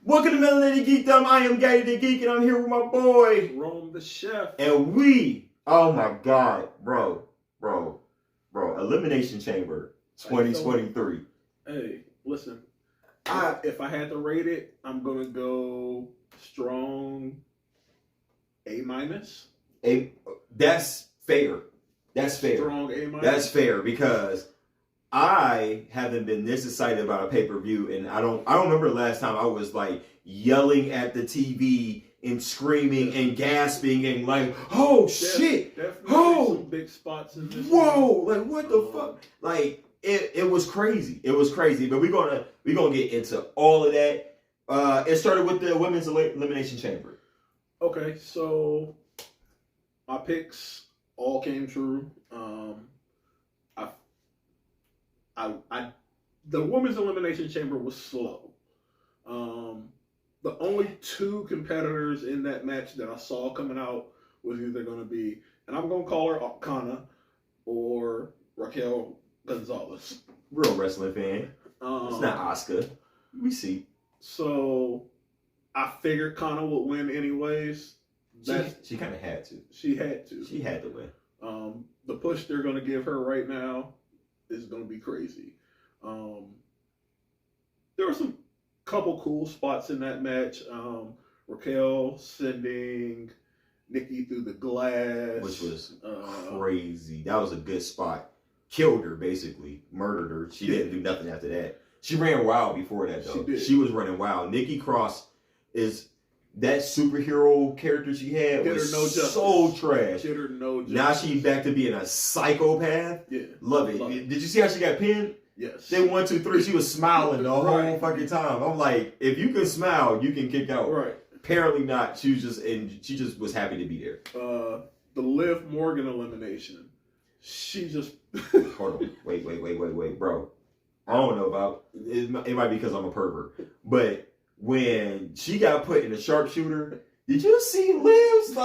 Welcome to Melanated Geekdom. I am GaddyTheGeek and I'm here with my boy RomeTheChef. And we, oh my God, bro, Elimination Chamber 2023. Hey, listen, if I had to rate it, I'm gonna go strong A-. That's fair. That's fair. Strong A-. That's fair because I haven't been this excited about a pay-per-view, and I don't remember the last time I was like yelling at the TV and screaming and gasping and like, oh shit, definitely some big spots in this. Whoa, like what the fuck? Like it was crazy. It was crazy. But we're gonna get into all of that. It started with the women's elimination chamber. Okay, so my picks all came true. The women's elimination chamber was slow. The only two competitors in that match that I saw coming out was either going to be, and I'm going to call her Kana or Raquel Gonzalez. Real wrestling fan. It's not Asuka. We see. So I figured Kana would win anyways. She kind of had to. She had to. She had to win. The push they're going to give her right now is going to be crazy. There were some couple cool spots in that match. Raquel sending Nikki through the glass, which was crazy. That was a good spot. Killed her, basically. Murdered her. She didn't do nothing after that. She ran wild before that, though. She was running wild. Nikki Cross is... That superhero character she had was so trash. Did her no justice. Now she's back to being a psychopath. Yeah. Love it. Did you see how she got pinned? Yes. Then 1, 2, 3, she was smiling the whole fucking time. I'm like, if you can smile, you can kick out. Right. Apparently not. She just was happy to be there. The Liv Morgan elimination. She just Hold on. Wait, bro. I don't know about it might be because I'm a pervert. But when she got put in the sharpshooter, did you see Liv's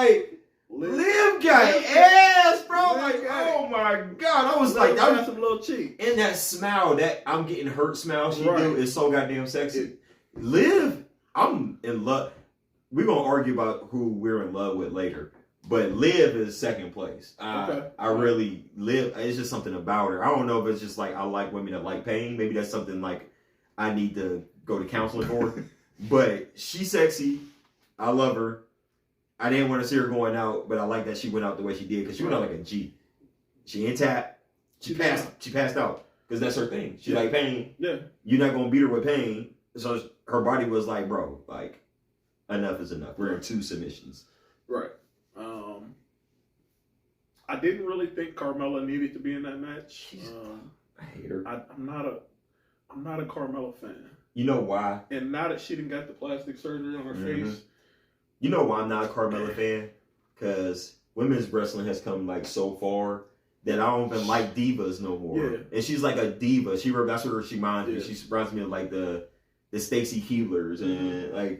Liv got ass, bro? Oh my God. I was like, that was some little cheek. And that smile, that I'm getting hurt smile she do is so goddamn sexy. Liv, I'm in love. We're gonna argue about who we're in love with later. But Liv is second place. I really Liv, it's just something about her. I don't know if it's just like I like women that like pain. Maybe that's something like I need to go to counseling for. But she's sexy. I love her. I didn't want to see her going out, but I like that she went out the way she did because she went out like a G. She ain't tapped. She passed out because that's her thing. She like pain. Yeah. You're not gonna beat her with pain. So her body was like, bro, like enough is enough. We're in 2 submissions. Right. I didn't really think Carmella needed to be in that match. I hate her. I'm not a Carmella fan. You know why? And now that she didn't got the plastic surgery on her face. You know why I'm not a Carmella fan? Because women's wrestling has come like so far that I don't even like divas no more. Yeah. And she's like a diva. That's what she reminds me. She reminds me of like the Stacy Keeblers and like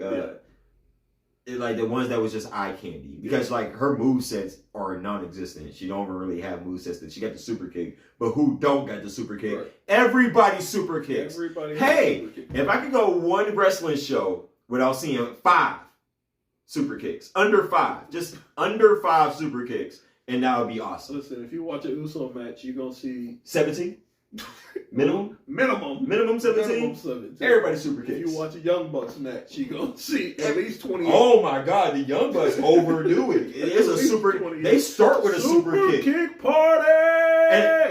the ones that was just eye candy. Because like her movesets are non-existent. She don't even really have movesets. That she got the super kick. But who don't got the super kick? Right. Everybody super kicks. Hey, if I could go one wrestling show without seeing 5 super kicks, under 5, just under 5 super kicks, and that would be awesome. Listen, if you watch an Uso match, you're gonna see 17 minimum 17. Everybody super kicks. If you watch a Young Bucks match, you're gonna see at least 28. Oh my God, the Young Bucks overdo it. It is a super. 28. They start with a super kick party.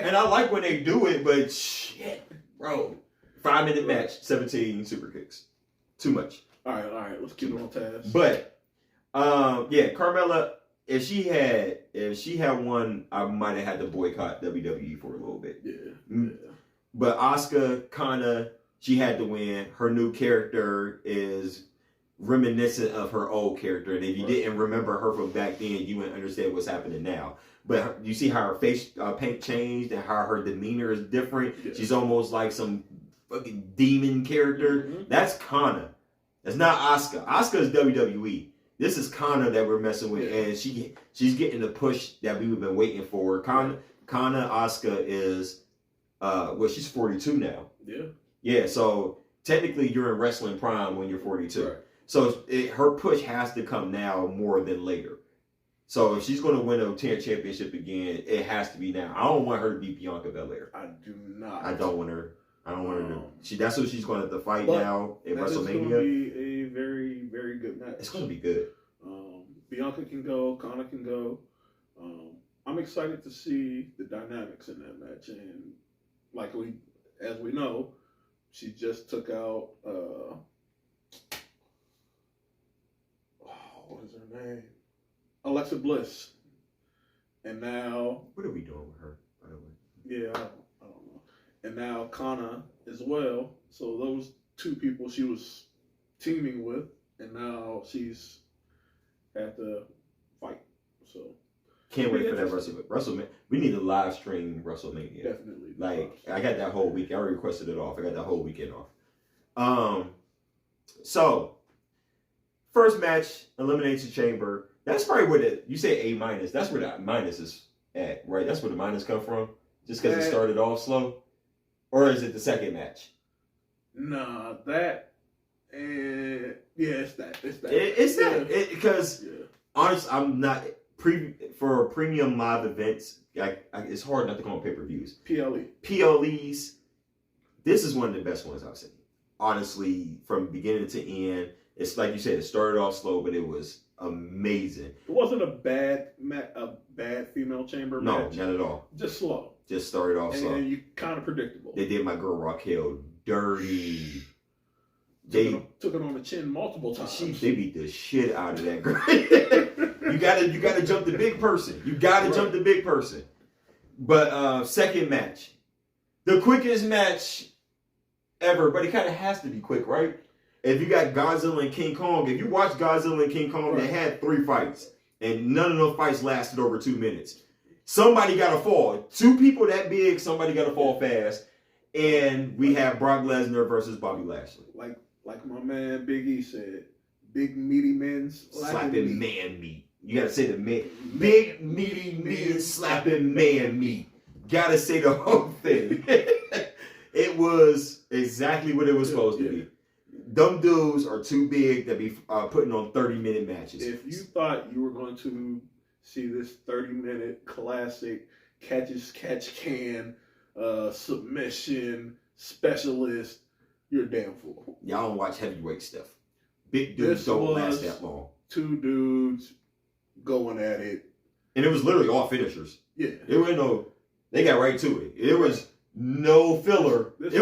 And I like when they do it, but shit, bro. 5-minute match, 17 super kicks. Too much. All right. Let's keep it on task. But, Carmella, if she had won, I might have had to boycott WWE for a little bit. Yeah. But Asuka, Kana, she had to win. Her new character is reminiscent of her old character. And if you didn't remember her from back then, you wouldn't understand what's happening now. But you see how her face paint changed and how her demeanor is different. Yeah. She's almost like some fucking demon character. That's Kana. That's not Asuka. Asuka is WWE. This is Kana that we're messing with, and she's getting the push that we've been waiting for. Kana Asuka is she's 42 now. Yeah. Yeah, so technically you're in wrestling prime when you're 42. Right. So her push has to come now more than later. So if she's going to win a 10 championship again, it has to be now. I don't want her to be Bianca Belair. I do not. I don't want her. I don't want her to. That's what she's going to have to fight but now at WrestleMania. It's going to be a very, very good match. It's going to be good. Bianca can go. Kana can go. I'm excited to see the dynamics in that match. And as we know, she just took out, what is her name? Alexa Bliss. And now... What are we doing with her, by the way? Yeah, I don't know. And now Kana as well. So those two people she was teaming with, and now she's had to fight. So can't wait for that WrestleMania. We need to live stream WrestleMania. Definitely. Like, I got that whole week. I already requested it off. I got that whole weekend off. So first match, Elimination Chamber. That's probably where you say A-. That's where the minus is at, right? That's where the minus come from? Just because it started off slow? Or is it the second match? Nah, that... yeah, it's that. It's that. It's that. Because, honestly, I'm not... for premium live events, it's hard not to call them pay-per-views. PLEs, this is one of the best ones I've seen. Honestly, from beginning to end, it's like you said, it started off slow, but it was amazing. It wasn't a bad female chamber match. No, not at all. Just slow. Just started off slow. And you kind of predictable. They did my girl Raquel dirty. Took it on the chin multiple times. They beat the shit out of that girl. You gotta jump the big person. You gotta jump the big person. But second match, the quickest match ever, but it kind of has to be quick, right? If you got Godzilla and King Kong, if you watch Godzilla and King Kong, they had 3 fights, and none of those fights lasted over 2 minutes. Somebody got to fall. 2 people that big, somebody got to fall fast, and we have Brock Lesnar versus Bobby Lashley. Like my man Big E said, big meaty men slapping man meat. You gotta say the man, big meaty men slapping man meat. Gotta say the whole thing. It was exactly what it was supposed to be. Them dudes are too big to be putting on 30-minute matches. If you thought you were going to see this 30-minute classic catch-can submission specialist, you're a damn fool. Y'all don't watch heavyweight stuff. Big dudes don't last that long. 2 dudes going at it. And it was literally all finishers. Yeah. There was they got right to it. It was no filler. It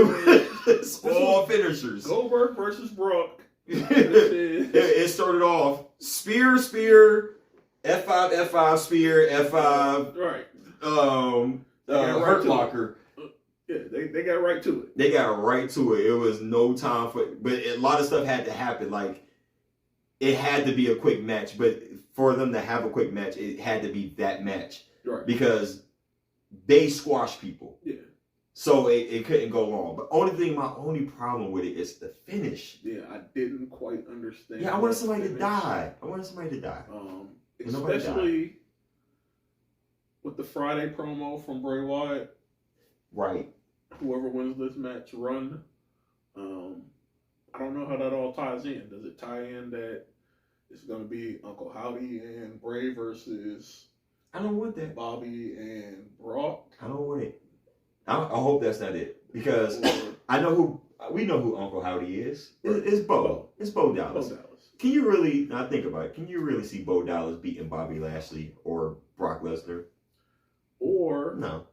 was all finishers. Goldberg versus Brock. It started off spear, F5, F5, spear, F5. Right. Hurt locker. Yeah, they got right to it. They got right to it. It was no time but a lot of stuff had to happen. Like, it had to be a quick match, but for them to have a quick match, it had to be that match. Right. Because they squash people. Yeah. So it couldn't go long. But my only problem with it is the finish. Yeah, I didn't quite understand. Yeah, I wanted somebody to die. Especially with the Friday promo from Bray Wyatt. Right. Whoever wins this match run. I don't know how that all ties in. Does it tie in that it's going to be Uncle Howdy and Bray versus... I don't want that. Bobby and Brock? I don't want it. I hope that's not it. Because we know who Uncle Howdy is. It's Bo. It's Bo Dallas. Can you really, now think about it, can you really see Bo Dallas beating Bobby Lashley or Brock Lesnar? Or no.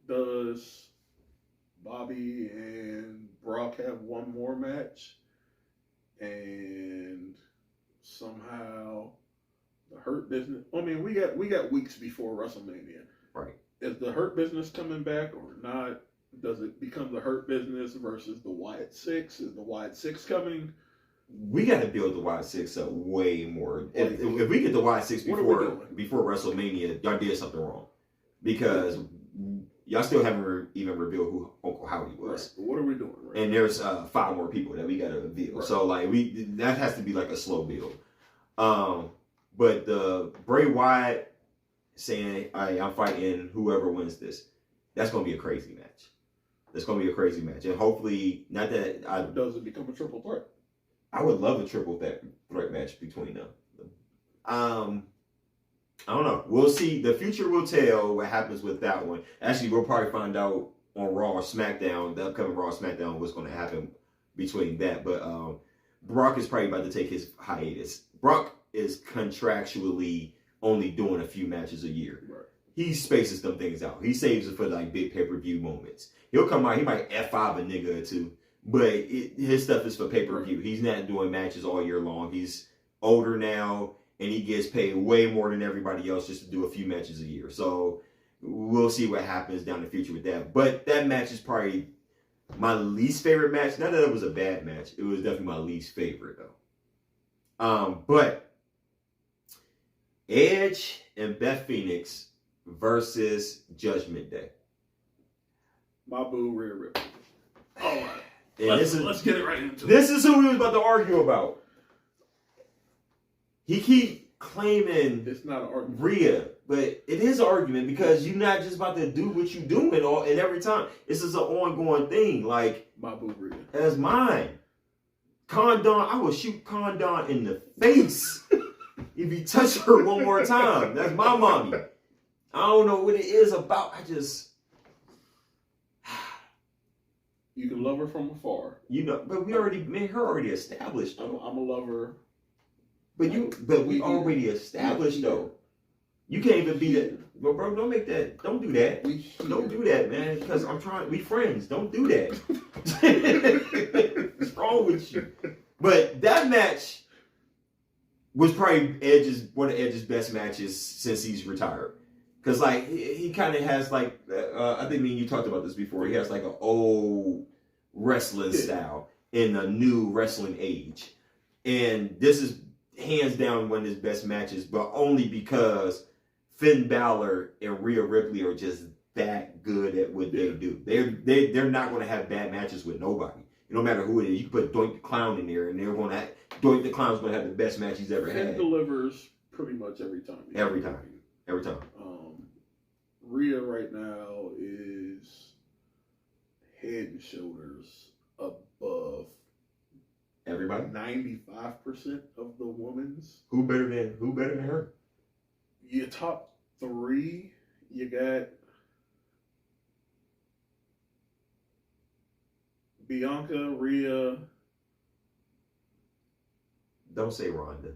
Does Bobby and Brock have one more match and somehow the Hurt Business, I mean, we got weeks before WrestleMania. Right. Is the Hurt Business coming back or not? Does it become the Hurt Business versus the Wyatt Six? Is the Wyatt Six coming? We got to build the Wyatt Six up way more. If we get the Wyatt Six before WrestleMania, y'all did something wrong. Because y'all still haven't even revealed who Uncle Howdy was. Right. What are we doing? Right? And there's 5 more people that we got to reveal. Right. So that has to be like a slow build. But the Bray Wyatt saying, I'm fighting whoever wins this, that's going to be a crazy match. It's going to be a crazy match. And hopefully, not that does it become a triple threat? I would love a triple threat match between them. I don't know. We'll see. The future will tell what happens with that one. Actually, we'll probably find out on Raw or SmackDown, the upcoming Raw or SmackDown, what's going to happen between that. But Brock is probably about to take his hiatus. Brock is contractually only doing a few matches a year. Right. He spaces them things out. He saves it for like big pay-per-view moments. He'll come out, he might F5 a nigga or two, but his stuff is for pay-per-view. He's not doing matches all year long. He's older now, and he gets paid way more than everybody else just to do a few matches a year. So we'll see what happens down the future with that. But that match is probably my least favorite match. Not that it was a bad match. It was definitely my least favorite, though. But Edge and Beth Phoenix versus Judgment Day. My boo, Rhea Ripley. All right. Let's get it right into it. This is who we was about to argue about. He keep claiming it's not an argument. Rhea, but it is an argument because you're not just about to do what you doing all and every time. This is an ongoing thing. Like my boo, Rhea. That's mine. Condon, I will shoot Condon in the face if you touch her one more time. That's my mommy. I don't know what it is about. You can love her from afar. You know, but we already made her already established. I'm a lover. But we already established though. You can't even be that. Bro, don't make that. Don't do that. Don't do that, man. Because I'm trying. We friends. Don't do that. What's wrong with you? But that match was probably one of Edge's best matches since he's retired. Because like he kind of has like I think me and you talked about this before. He has like an old wrestling style in a new wrestling age, and this is hands down one of his best matches, but only because Finn Balor and Rhea Ripley are just that good at what they do. They're not going to have bad matches with nobody. No matter who it is, you can put Doink the Clown in there, and they're going to Doink the Clown's going to have the best match he's ever had. Finn delivers pretty much every time. Every time. Rhea right now is head and shoulders above everybody. 95% of the women's. Who better than her? Your top three, you got Bianca, Rhea. Don't say Ronda.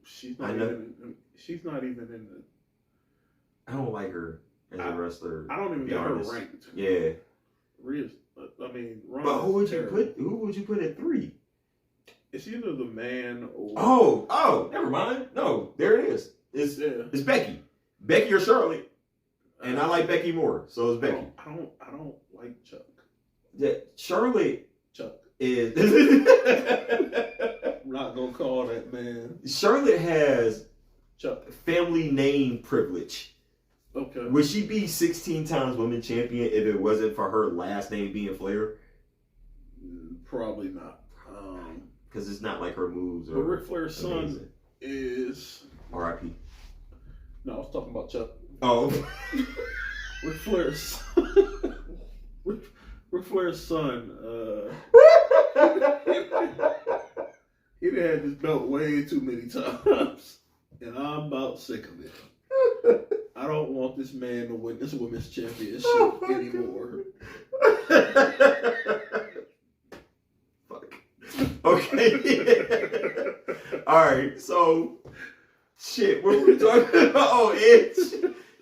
She's not even in the. I don't like her as a wrestler. I don't even get her ranked. Yeah. Rhea's. Ronda's. But who would you put at 3? It's either the man or. Oh, never mind. No, there it is. It's Becky. Becky or Charlotte. And I like Becky more, so it's Becky. I don't like Chuck. Charlotte. Chuck is. I'm not gonna call that man. Charlotte has Chuck family name privilege. Okay. Would she be 16 times women's champion if it wasn't for her last name being Flair? Probably not. Because it's not like her moves. But Ric Flair's son is R.I.P. No, I was talking about Chuck. Oh. Ric Flair's Ric Flair's son. He done had this belt way too many times, and I'm about sick of it. I don't want this man to win this women's championship anymore. Fuck. Okay. All right. So, shit. What were we talking about? Oh,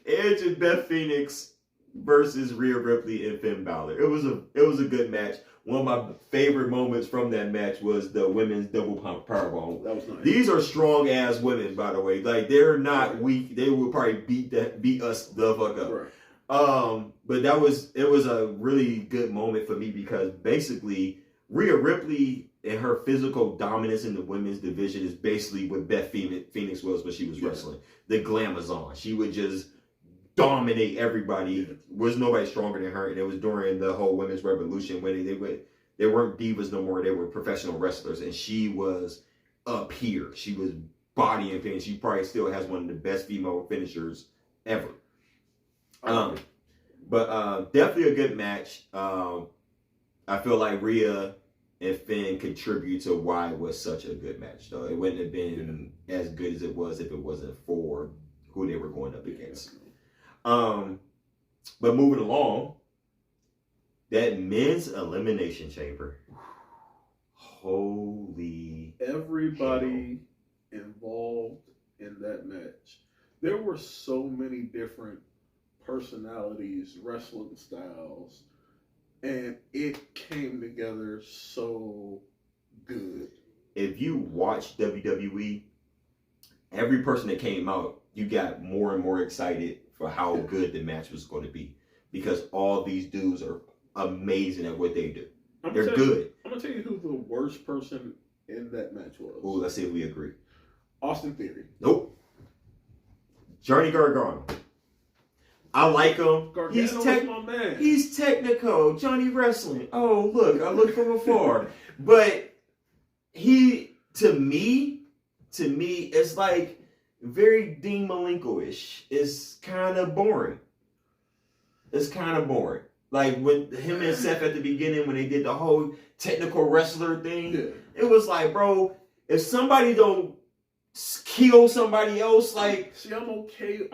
Edge and Beth Phoenix versus Rhea Ripley and Finn Balor. It was a good match. One of my favorite moments from that match was the women's double powerbomb. That was nice. These are strong ass women, by the way. Like they're not weak. They will probably beat us the fuck up. Right. But it was a really good moment for me because basically Rhea Ripley and her physical dominance in the women's division is basically what Beth Phoenix was when she was wrestling. The Glamazon. She would just dominate everybody. Was nobody stronger than her, and it was during the whole women's revolution when they weren't divas no more. They were professional wrestlers, and she was up here. She was bodying things. She probably still has one of the best female finishers ever. But definitely a good match. I feel like Rhea and Finn contribute to why it was such a good match, though. It wouldn't have been as good as it was if it wasn't for who they were going up against. But moving along, that men's Elimination Chamber. Holy everybody involved in that match. There were so many different personalities, wrestling styles, and it came together so good. If you watch WWE, every person that came out, you got more and more excited for how good the match was going to be, because all these dudes are amazing at what they do. They're good. I'm going to tell you who the worst person in that match was. Oh, let's see if we agree. Austin Theory. Nope. Johnny Gargano. I like him. Gargano was my man. He's technical. Johnny Wrestling. Oh, look. I look from afar. But he, to me, it's like very Dean Malenko-ish. It's kind of boring. Like when him and Seth at the beginning, when they did the whole technical wrestler thing, It was like, bro, if somebody don't kill somebody else, like, see, I'm okay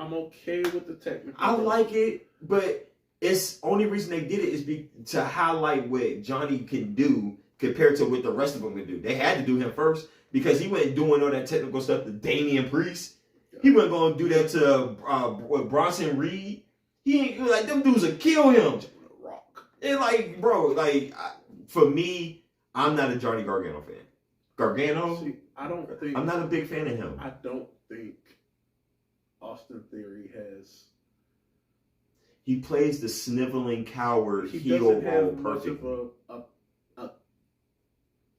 with the technical. I like it, but it's only reason they did it is to highlight what Johnny can do compared to what the rest of them can do. They had to do him first because he went doing all that technical stuff to Damian Priest. He wasn't going to do that to Bronson Reed. He ain't like them dudes would kill him. And like, bro, like for me, I'm not a Johnny Gargano fan. Gargano, see, I'm not a big fan of him. I don't think Austin Theory has. He plays the sniveling coward He heel doesn't role have much perfectly. of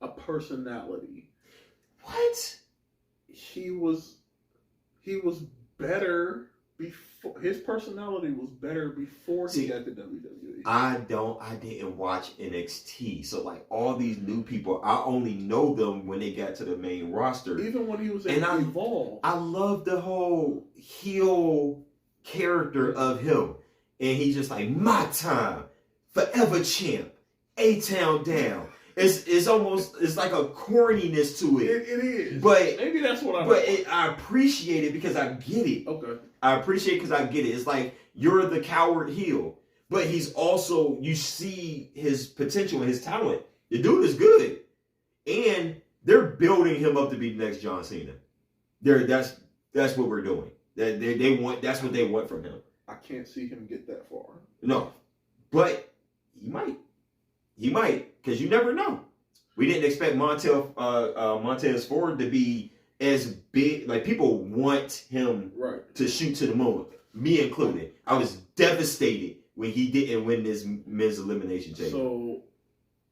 a personality. What? He was better before. His personality was better before he got to WWE. I didn't watch NXT, so like all these new people, I only know them when they got to the main roster. Even when he was in Evolve, I love the whole heel character of him, and he's just like, my time, forever champ, A-Town down. It's almost like a corniness to it. It is, but maybe that's what I appreciate it because I get it. Okay, I appreciate it because I get it. It's like you're the coward heel, but he's also, you see his potential and his talent. The dude is good, and they're building him up to be the next John Cena. That's what we're doing. They want, that's what they want from him. I can't see him get that far. No, but he might. He might, because you never know. We didn't expect Montez Ford to be as big. Like, people want him to shoot to the moon, me included. I was devastated when he didn't win this men's Elimination Chamber. So,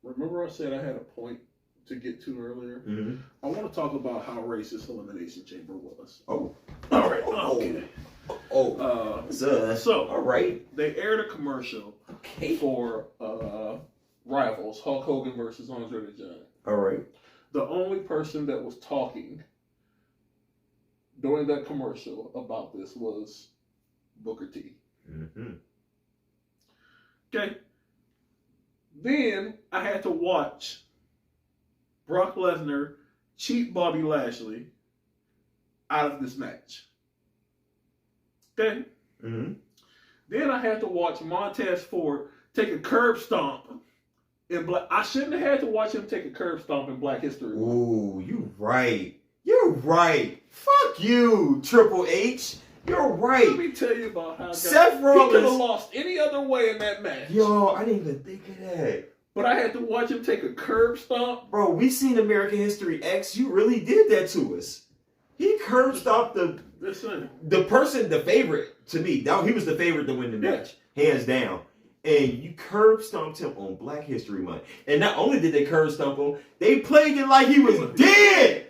remember I said I had a point to get to earlier? Mm-hmm. I want to talk about how racist Elimination Chamber was. Oh. All right. Okay. So, all right. They aired a commercial for Rivals, Hulk Hogan versus Andre the Giant. All right. The only person that was talking during that commercial about this was Booker T. Mm-hmm. Okay. Then I had to watch Brock Lesnar cheat Bobby Lashley out of this match. Okay. Mm-hmm. Then I had to watch Montez Ford take a curb stomp in Black. I shouldn't have had to watch him take a curb stomp in Black History Month. Ooh, you right. You're right. Fuck you, Triple H. You're right. Let me tell you about how Seth Rollins, he could have lost any other way in that match. Yo, I didn't even think of that. But I had to watch him take a curb stomp. Bro, we seen American History X. You really did that to us. He curb stomped the person, the favorite to me. He was the favorite to win the match, hands down. And you curb stomped him on Black History Month. And not only did they curb stomp him, they played it like he was dead.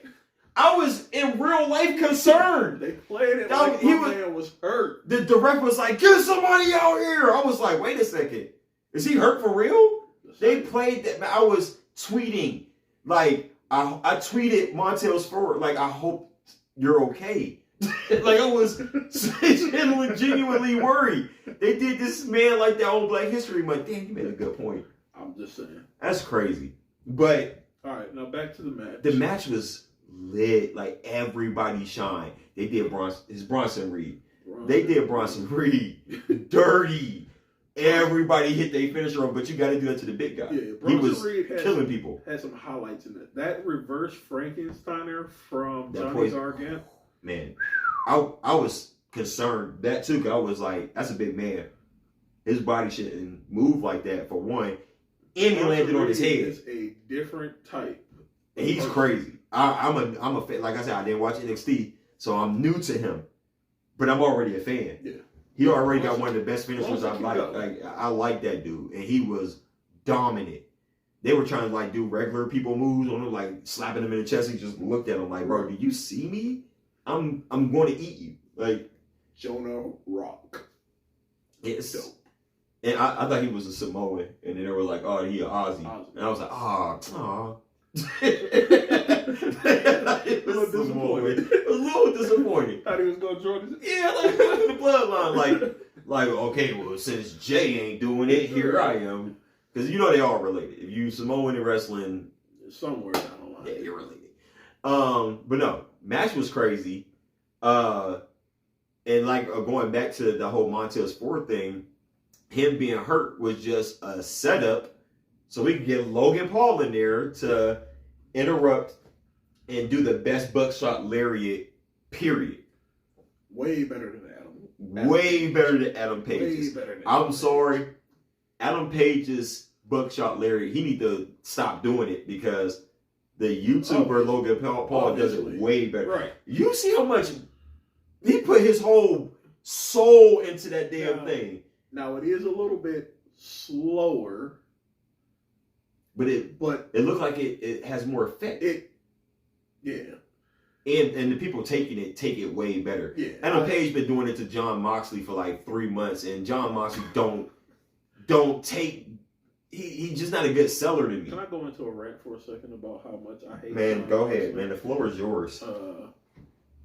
I was in real life concerned. They played it like man was hurt. The ref was like, get somebody out here. I was like, wait a second. Is he hurt for real? They played that. I was tweeting. Like, I tweeted Montez Ford, like, I hope you're okay. Like I was genuinely worried. They did this man like that on Black History Month. Damn, you made a good point. I'm just saying. That's crazy. But all right, now back to the match. The match was lit. Like everybody shined. They did Bronson Reed. They did Bronson Reed dirty. Everybody hit their finisher on, but you got to do that to the big guy. Yeah, he was killing people. Had some highlights in it. That reverse Frankensteiner from Johnny Gargano. Man, I was concerned that too. Cause I was like, that's a big man. His body shouldn't move like that for one. And he landed on his head. Is a different type. And he's crazy. I'm a fan. Like I said, I didn't watch NXT, so I'm new to him. But I'm already a fan. Yeah. He already got one of the best finishers I like. I like that dude. And he was dominant. They were trying to like do regular people moves on him, like slapping him in the chest. He just looked at him like, bro, do you see me? I'm going to eat you. Like Jonah Rock. It's dope. And I thought he was a Samoan. And then they were like, oh, he an Aussie. And I was like, oh. It was disappointed. A little disappointed. Thought he was gonna join us. Yeah, like the bloodline. Like, okay, well, since Jay ain't doing it, here I am. Because you know they all related. If you Samoan and wrestling, somewhere down the line. Yeah, you're related. But no, match was crazy. And like going back to the whole Montez Ford thing, him being hurt was just a setup so we could get Logan Paul in there to interrupt and do the best buckshot lariat, period. Way better than Adam. Way better than Adam Page's. Way better than I'm sorry. Adam Page's buckshot lariat, he need to stop doing it because the YouTuber Logan Paul does it way better. Right. You see how much he put his whole soul into that damn thing. Now it is a little bit slower. But it looked like it has more effect. Yeah. And the people take it way better. Yeah. Adam Page been doing it to John Moxley for like 3 months, and John Moxley don't take. He's just not a good seller to me. Can I go into a rant for a second about how much I hate? Man, John go Moxley? ahead, man. The floor is yours.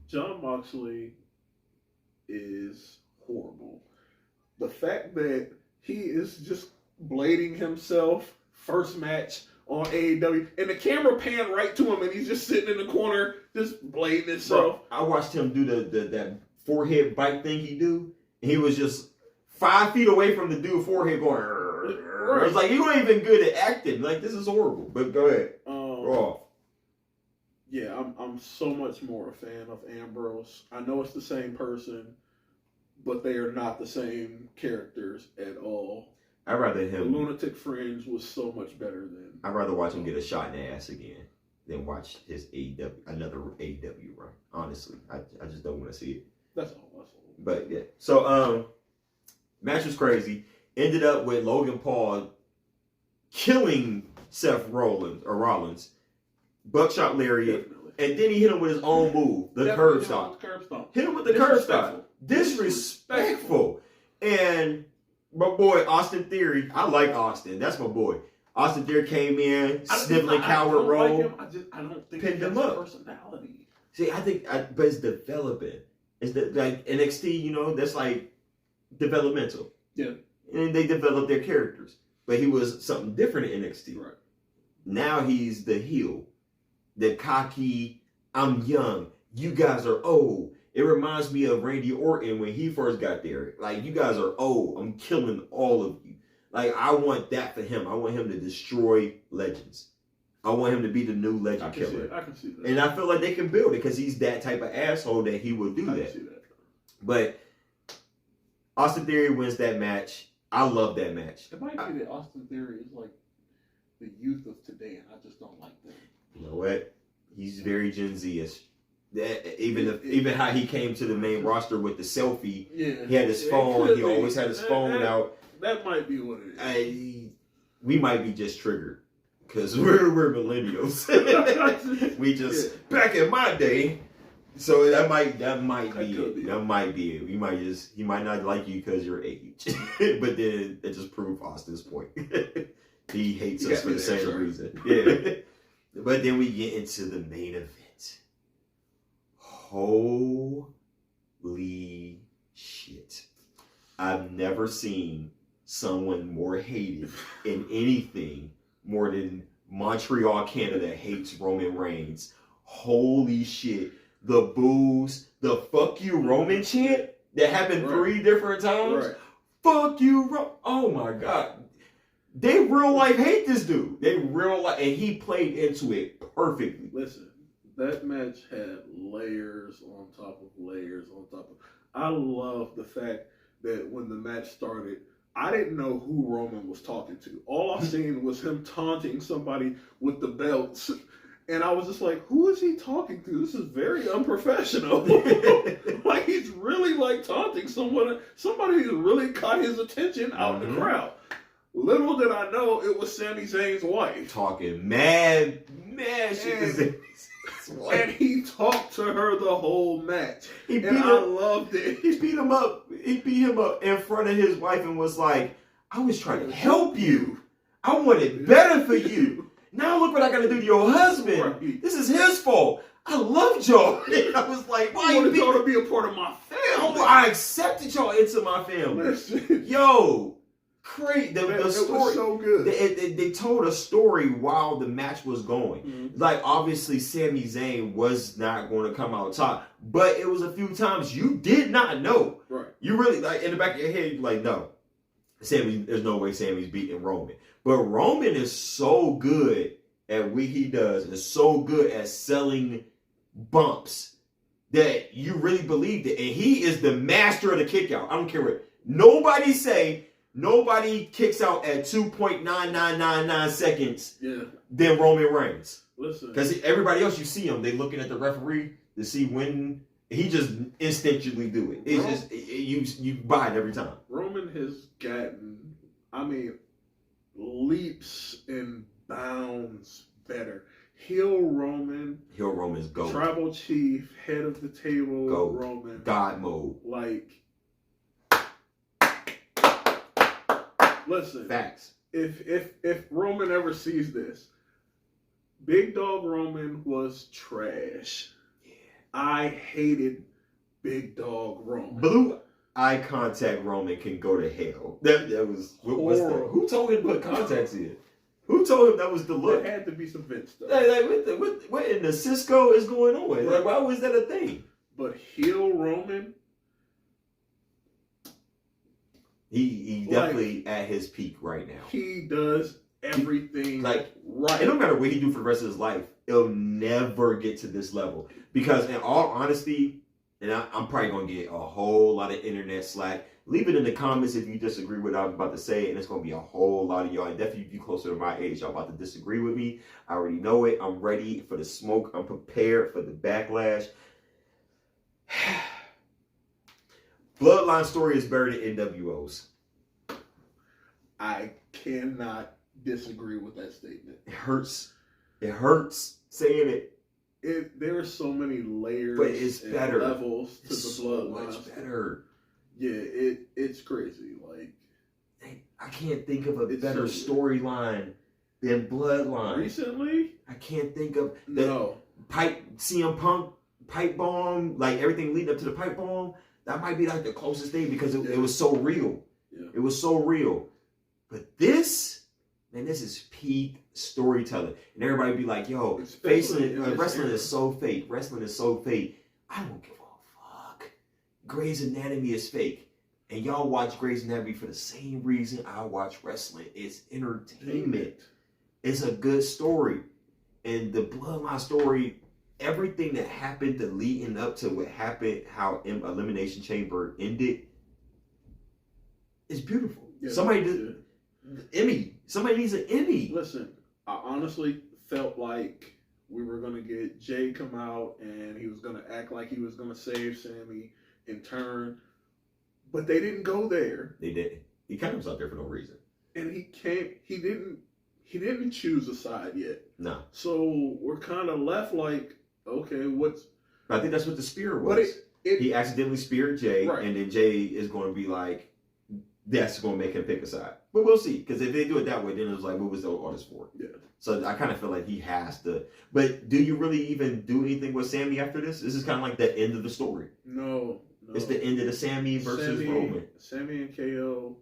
John Moxley is horrible. The fact that he is just blading himself first match on AEW, and the camera panned right to him, and he's just sitting in the corner, just blading himself. Bro, I watched him do that forehead bite thing he do, and he was just 5 feet away from the dude's forehead going. Right. It's like you ain't even good at acting. Like this is horrible. But go ahead. Yeah, I'm so much more a fan of Ambrose. I know it's the same person, but they are not the same characters at all. I'd rather him. The Lunatic Fringe was so much better than. I'd rather watch him get a shot in the ass again than watch his another AEW run. Honestly, I just don't want to see it. That's all. But yeah, so match was crazy. Ended up with Logan Paul killing Seth Rollins, buckshot lariat, and then he hit him with his own move, the curb stomp. Hit him with the curb stomp. Disrespectful. And my boy Austin Theory, I like Austin. That's my boy. Austin Theory came in, sniveling coward roll, I don't think pinned him up. Personality. See, but it's developing. It's like NXT, you know, that's like developmental. Yeah. And they developed their characters. But he was something different in NXT. Right. Now he's the heel. The cocky, I'm young. You guys are old. It reminds me of Randy Orton when he first got there. Like, you guys are old. I'm killing all of you. Like, I want that for him. I want him to destroy legends. I want him to be the new legend killer. I can see that. And I feel like they can build it because he's that type of asshole that he would do that. I can see that. But Austin Theory wins that match. I love that match. It might be that Austin Theory is like the youth of today, and I just don't like that. You know what? He's very Gen Z-ish. Even how he came to the main roster with the selfie. Yeah. He had his phone. He always had his phone out. That might be what it is. We might be just triggered because we're millennials. We just back in my day. So that might be it. He might not like you because you're age, but then it just proved Austin's point. He hates us for the same reason. Yeah. But then we get into the main event. Holy Holy shit. I've never seen someone more hated in anything more than Montreal, Canada hates Roman Reigns. Holy shit. The boos, the fuck you Roman chant that happened 3 different times. Right. Fuck you, oh my God. They real life hate this dude. They real life, and he played into it perfectly. Listen, that match had layers on top of layers on top of. I love the fact that when the match started, I didn't know who Roman was talking to. All I seen was him taunting somebody with the belts. And I was just like, who is he talking to? This is very unprofessional. Like, he's really like taunting someone. Somebody who's really caught his attention out in the crowd. Little did I know it was Sami Zayn's wife. Talking mad shit. And he talked to her the whole match. I loved it. He beat him up. He beat him up in front of his wife and was like, I was trying to help you. I wanted better for you. Now look what I got to do to your husband. Right. This is his fault. I loved y'all. And I was like, why you wanted y'all to be a part of my family? I accepted y'all into my family. Listen. Yo. Great, the story was so good. They told a story while the match was going. Mm-hmm. Like, obviously, Sami Zayn was not going to come out top, but it was a few times you did not know. Right. You really, like, in the back of your head, you're like, no, there's no way Sami's beating Roman. But Roman is so good at what he does, and is so good at selling bumps that you really believed it. And he is the master of the kick out. I don't care what nobody say. Nobody kicks out at 2.9999 seconds than Roman Reigns. Listen. Because everybody else, you see him, they looking at the referee to see when he just instinctually do it. It's you buy it every time. Roman has gotten, leaps and bounds better. Heel Roman's GOAT. Tribal Chief, head of the table, GOAT. Roman. God mode. Like, listen. Facts. If Roman ever sees this, Big Dog Roman was trash. Yeah. I hated Big Dog Roman. Blue eye contact Roman can go to hell. That was what's that? Who told him to put contacts in? Who told him that was the look? There had to be some Vince stuff. What in the Cisco is going on? Right. Like, why was that a thing? But heel Roman, he definitely at his peak right now. He does everything right. It don't matter what he do for the rest of his life, he'll never get to this level. Because in all honesty, and I'm probably gonna get a whole lot of internet slack. Leave it in the comments if you disagree with what I'm about to say, and it's gonna be a whole lot of y'all. And definitely if you closer to my age, y'all about to disagree with me. I already know it. I'm ready for the smoke. I'm prepared for the backlash. Bloodline story is better than NWO's. I cannot disagree with that statement. It hurts. It hurts saying it. There are so many layers, but it's better. Levels to it's the bloodline. So much better. Yeah, it's crazy. Like, I can't think of a better storyline than Bloodline. Recently, I can't think of the CM Punk pipe bomb, like everything leading up to the pipe bomb. That might be like the closest thing because it was so real. Yeah. It was so real. But this is peak storytelling. And everybody be like, yo, wrestling is so fake. Wrestling is so fake. I don't give a fuck. Grey's Anatomy is fake. And y'all watch Grey's Anatomy for the same reason I watch wrestling. It's entertainment. It's a good story. And the Bloodline story, everything that happened to leading up to what happened, how Elimination Chamber ended, is beautiful. Yeah, somebody did Emmy. Somebody needs an Emmy. Listen, I honestly felt like we were going to get Jay come out and he was going to act like he was going to save Sammy in turn. But they didn't go there. They didn't. He kind of was out there for no reason. And he didn't choose a side yet. No. So we're kind of left like, okay, what's... I think that's what the spirit was. He accidentally speared Jay, right. And then Jay is going to be like, that's going to make him pick a side. But we'll see. Because if they do it that way, then it was like, what was all this for? Yeah. So I kind of feel like he has to. But do you really even do anything with Sammy after this? This is kind of like the end of the story. No. It's the end of the Sammy versus Roman. Sammy and KO.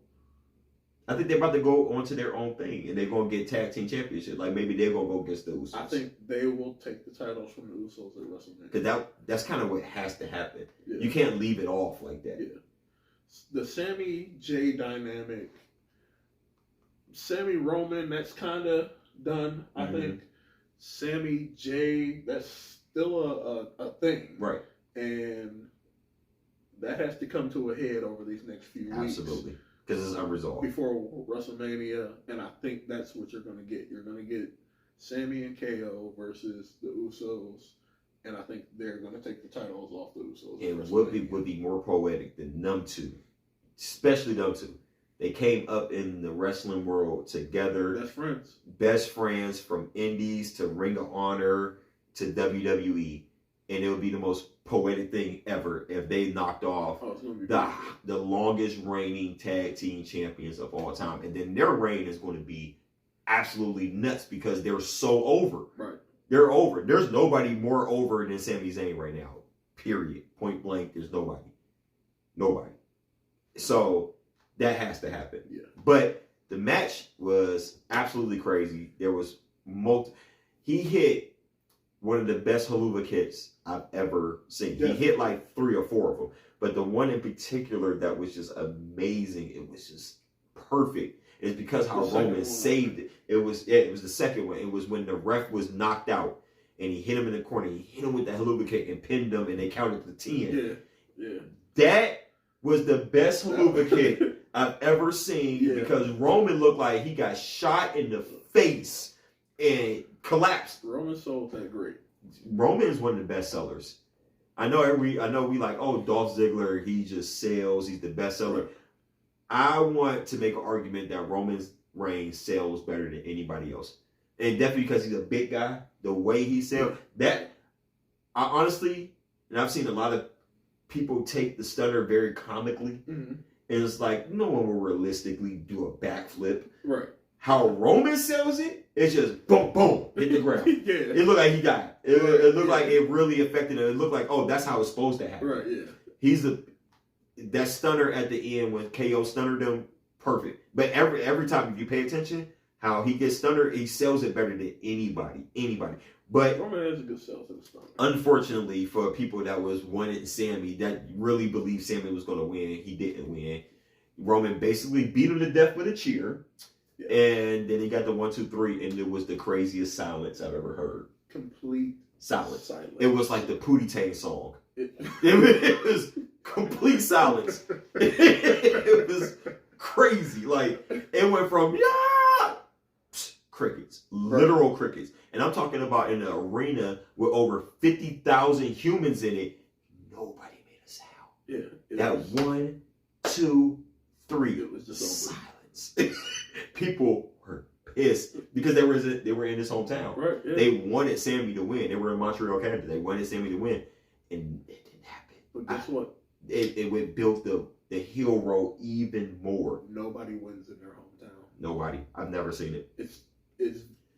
I think they're about to go onto their own thing, and they're gonna get tag team championship. Like maybe they're gonna go against the Usos. I think they will take the titles from the Usos at WrestleMania. Because that's kind of what has to happen. Yeah. You can't leave it off like that. Yeah. The Sammy J dynamic, Sammy Roman, that's kind of done. I think Sammy J, that's still a thing, right? And that has to come to a head over these next few weeks. Absolutely. Because it's unresolved. Before WrestleMania, and I think that's what you're going to get. You're going to get Sammy and KO versus the Usos, and I think they're going to take the titles off the Usos. And would be more poetic than them two, especially them two. They came up in the wrestling world together. Best friends from Indies to Ring of Honor to WWE. And it would be the most poetic thing ever if they knocked off the longest reigning tag team champions of all time. And then their reign is going to be absolutely nuts because they're so over. Right. They're over. There's nobody more over than Sami Zayn right now. Period. Point blank. There's nobody. Nobody. So that has to happen. Yeah. But the match was absolutely crazy. There was he hit one of the best haluva kicks I've ever seen. Yeah. He hit like 3 or 4 of them. But the one in particular that was just amazing, it was just perfect. It's because how Roman saved it. It was the second one. It was when the ref was knocked out and he hit him in the corner. He hit him with that haluva kick and pinned him and they counted to 10. Yeah. That was the best haluva kick I've ever seen because Roman looked like he got shot in the face and collapsed. Roman sold that great. Roman is one of the best sellers. I know we like, oh, Dolph Ziggler, he just sells, he's the best seller. Right. I want to make an argument that Roman's reign sells better than anybody else. And definitely because he's a big guy, the way he sells, that I honestly, and I've seen a lot of people take the stunner very comically. Mm-hmm. And it's like, no one will realistically do a backflip. Right. How Roman sells it, it's just boom, boom, hit the ground. It looked like he got it. It looked like it really affected him. It looked like, oh, that's how it's supposed to happen. Right, yeah. He's that stunner at the end when KO stunnered him, perfect. But every time, if you pay attention, how he gets stunnered, he sells it better than anybody. But Roman has a good sell to the stunner. Unfortunately, for people that was wanting Sammy, that really believed Sammy was going to win, he didn't win. Roman basically beat him to death with a cheer. Yeah. And then he got the 1, 2, 3, and it was the craziest silence I've ever heard. Complete silence. It was like the Pootie Tang song. It was complete silence. It was crazy. Like, it went from, crickets. Literal crickets. And I'm talking about in an arena with over 50,000 humans in it. Nobody made a sound. Yeah. That 1, 2, 3. It was just silence. People were pissed because they were in his hometown. Right. Yeah. They wanted Sammy to win. They were in Montreal, Canada. They wanted Sammy to win, and it didn't happen. But guess what? It would build the heel roll even more. Nobody wins in their hometown. Nobody. I've never seen it. It's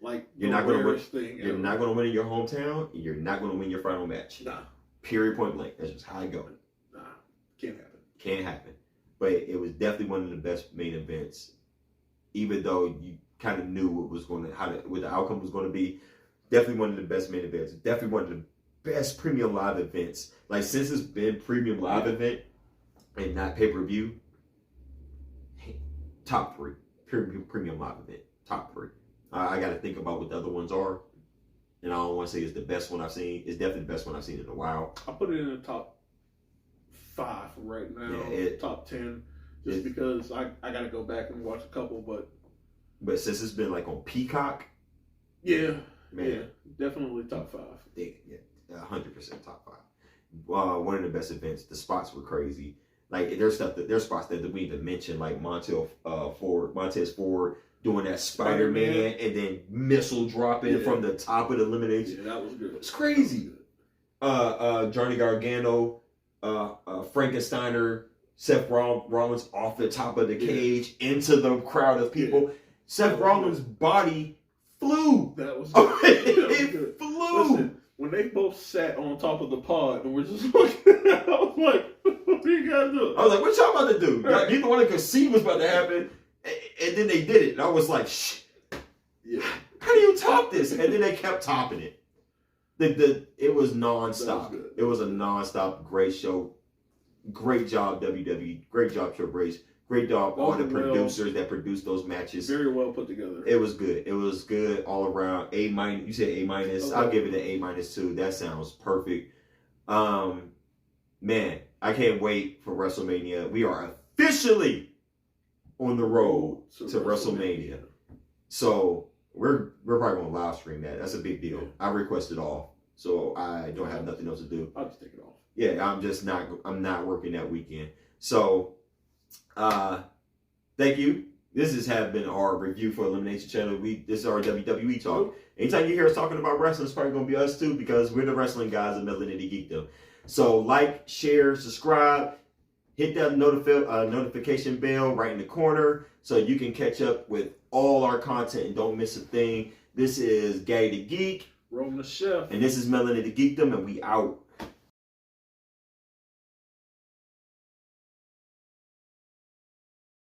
like you're not going to win. You're not going to win in your hometown. You're not going to win your final match. Nah. Period. Point blank. That's just how it goes. Nah. Can't happen. Can't happen. But it was definitely one of the best main events. Even though you kind of knew what the outcome was going to be, definitely one of the best main events. Definitely one of the best premium live events. Like, since it's been premium live event and not pay-per-view, top 3 premium live event. Top 3. I got to think about what the other ones are, and I don't want to say it's the best one I've seen. It's definitely the best one I've seen in a while. I put it in the top 5 right now. Top 10. Just because I got to go back and watch a couple, but since it's been like on Peacock, definitely top 5. Yeah, 100% top 5. One of the best events. The spots were crazy. Like, there's spots that we even mentioned, like Montez Ford doing that Spider-Man and then missile dropping from the top of the elimination. Yeah, that was good. It's crazy. Johnny Gargano, Frankensteiner, Seth Rollins off the top of the cage into the crowd of people. Yeah. Seth Rollins' body flew. That was good. It flew. Listen, when they both sat on top of the pod and were just looking, I was like, What you gotta do? I was like, what y'all about to do? Right. Neither one could see what's about to happen. And then they did it. And I was like, shh. Yeah. How do you top this? And then they kept topping it. It was nonstop. It was a nonstop great show. Great job, WWE. Great job, Triple H. Great job, all the producers that produced those matches. Very well put together. It was good. It was good all around. A minus. You said A minus. Okay. I'll give it an A minus too. That sounds perfect. Man, I can't wait for WrestleMania. We are officially on the road to WrestleMania. So we're probably gonna live stream that. That's a big deal. I requested off, so I don't have nothing else to do. I'll just take it off. Yeah, I'm not working that weekend. So thank you. This has been our review for Elimination Chamber. This is our WWE talk. Anytime you hear us talking about wrestling, it's probably gonna be us too, because we're the wrestling guys of Elimination Geekdom. So like, share, subscribe, hit that notification bell right in the corner so you can catch up with all our content and don't miss a thing. This is Gaddy the Geek, Rome the Chef, and this is Melanie the Geekdom, and we out.